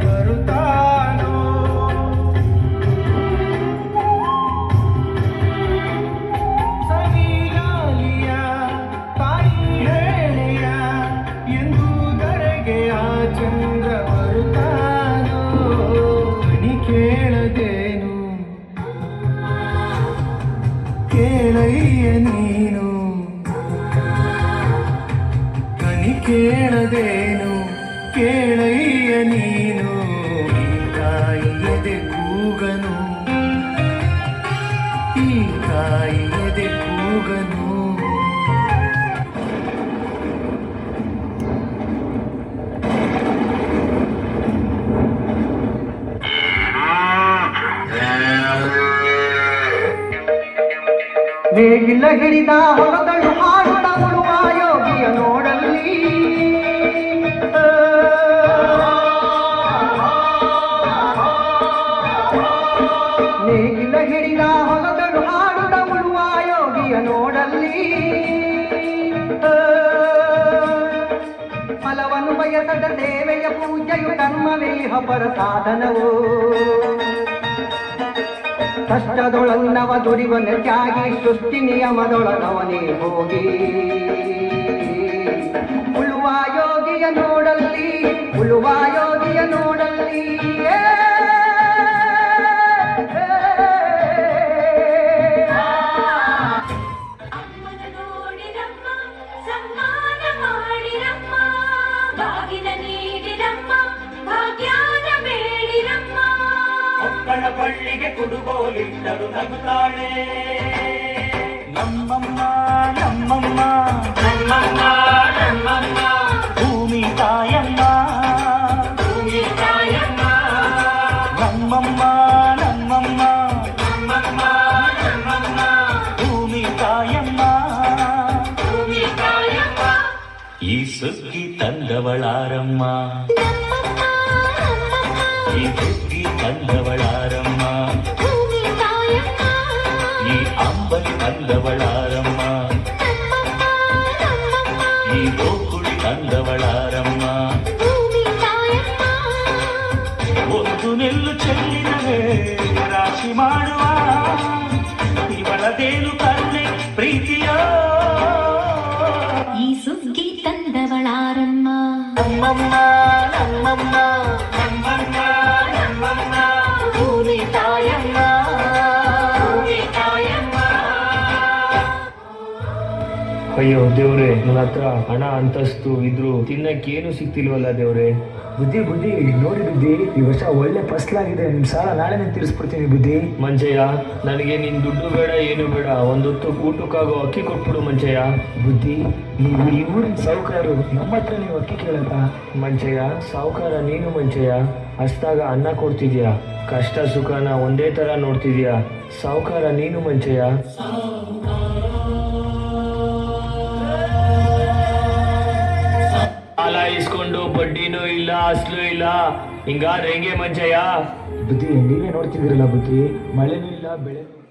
ಬರುತ್ತಾನೋ ಸವಿಗಾಲಿಯ ತಾಯಿ ಹೇಳೆಯ ಎಂದು ಧರೆಗೆ ಆ ಚಂದ್ರ ಬರುತ್ತಾನೋ ನೀ ಕೇಳದೇನು ಕೇಳಯ್ಯ ನೀನು ಕನಿ ಕೇಳದೇನು ಕೇಳಯ್ಯ ನೀನು ಈ ತಾಯಿಯದೆ ಕೂಗನು ಈ ತಾಯಿಯದೆ ಕೂಗನು ನೇಗಿಲ ಹಿಡಿದ ಹೊಲದಳು ಹಾಡುತ್ತ ಉಳುವ ಯೋಗಿಯ ನೋಡಲ್ಲಿ ನೇಗಿಲ ಹಿಡಿದ ಹೊಲದಳು ಹಾಡುತ್ತ ಉಳುವ ಯೋಗಿಯ ನೋಡಲ್ಲಿ ಫಲವನ್ನು ಬಯಸದ ಸೇವೆಯ ಪೂಜೆಯು ಕರ್ಮವೇ ಪರ ಸಾಧನವು ಕಷ್ಟದೊಳನ್ನವ ದುಡಿವನ ತ್ಯಾಗಿ ಸೃಷ್ಟಿ ನಿಯಮದೊಳಗವನೇ ಹೋಗಿ ಉಳುವ ಯೋಗಿಯ ನೋಡಲ್ಲಿ ಉಳುವ ಯೋಗಿಯ ನೋಡಲ್ಲಿ ಪಳ್ಳಿಗೆ ಕುಡುಗೋಲಿಟ್ಟರು ನಗುತ್ತಾಳೆ ನಮ್ಮಮ್ಮ ನಮ್ಮಮ್ಮ ನಮ್ಮಮ್ಮ ನಮ್ಮಮ್ಮ ಭೂಮಿ ತಾಯಮ್ಮ ಭೂಮಿ ತಾಯಮ್ಮ ನಮ್ಮಮ್ಮ ನಮ್ಮಮ್ಮ ನಮ್ಮಮ್ಮ ನಮ್ಮಮ್ಮ ಭೂಮಿ ತಾಯಮ್ಮ ಭೂಮಿ ತಾಯಮ್ಮ ಈ ಸುಗ್ಗಿ ತಂದವಳಾರಮ್ಮ ಈ ಸುಗ್ಗಿ ತಂದವಳಾರಮ್ಮ ಈ ಅಂಬಲಿ ತಂದವಳಾರಮ್ಮ ಈ ಗೋಕುಳಿ ತಂದವಳಾರಮ್ಮ ಒಂದು ನೆಲ್ಲು ಚೆಲ್ಲಿದರೆ ರಾಶಿ ಮಾಡುವ ಇವಳದೇನು ಕರುಣೆ ಪ್ರೀತಿಯ ಈ ಸುಗ್ಗಿ ತಂದವಳಾರಮ್ಮ ನಮ್ಮಮ್ಮ ನಮ್ಮಮ್ಮ ನಮ್ಮಮ್ಮ ನಮ್ಮಮ್ಮ ಭೂಮಿ ತಾಯಮ್ಮ ಭೂಮಿ ತಾಯಮ್ಮ. ಅಯ್ಯೋ ದೇವ್ರೆ, ನನ್ನ ಹತ್ರ ಹಣ ಅಂತಸ್ತು ಇದ್ರು ತಿನ್ನಕ್ಕೇನು ಸಿಕ್ತಿಲ್ವಲ್ಲ ದೇವ್ರೆ. ಬುದ್ಧಿ ನೋಡಿ ಬುದ್ಧಿ, ಈ ವರ್ಷ ಒಳ್ಳೆ ಫಸಲಾಗಿದೆ. ನಿಮ್ ಸಾಲ ನಾಳೆನೇ ತೀರಿಸ್ಬಿಡ್ತೀನಿ ಬುದ್ಧಿ. ಮಂಚಯ್ಯ, ನನಗೆ ನಿನ್ ದುಡ್ಡು ಬೇಡ ಏನು ಬೇಡ, ಒಂದೊತ್ತು ಊಟಕ್ಕಾಗೋ ಅಕ್ಕಿ ಕೊಟ್ಬಿಡು ಮಂಚಯ್ಯ. ಬುದ್ಧಿ, ನೀವು ಈ ಊರಿನ ಸಾಹುಕಾರರು, ನಮ್ಮ ಹತ್ರ ನೀವು ಅಕ್ಕಿ ಕೇಳಲ್ಲ. ಮಂಚಯ್ಯ, ಸಾಹುಕಾರ ನೀನು ಮಂಚಯ್ಯ. ಹಸ್ದಾಗ ಅನ್ನ ಕೊಡ್ತಿದ್ಯಾ, ಕಷ್ಟ ಸುಖನ ಒಂದೇ ತರ ನೋಡ್ತಿದ್ಯಾ. ಸಾಹುಕಾರ ನೀನು ಮಂಚಯ್ಯ. ಸಾಲ ಇಸ್ಕೊಂಡು ಬಡ್ಡಿನೂ ಇಲ್ಲ, ಅಸ್ಲು ಇಲ್ಲ, ಹಿಂಗಾದ್ರೆ ಹೆಂಗೆ ಮಂಚಯ್ಯ? ಬುದ್ಧಿ, ನೀವೇ ನೋಡ್ತಿದ್ದೀರಲ್ಲ ಬುದ್ಧಿ, ಮಳೆನೂ ಇಲ್ಲ ಬೆಳೆನೂ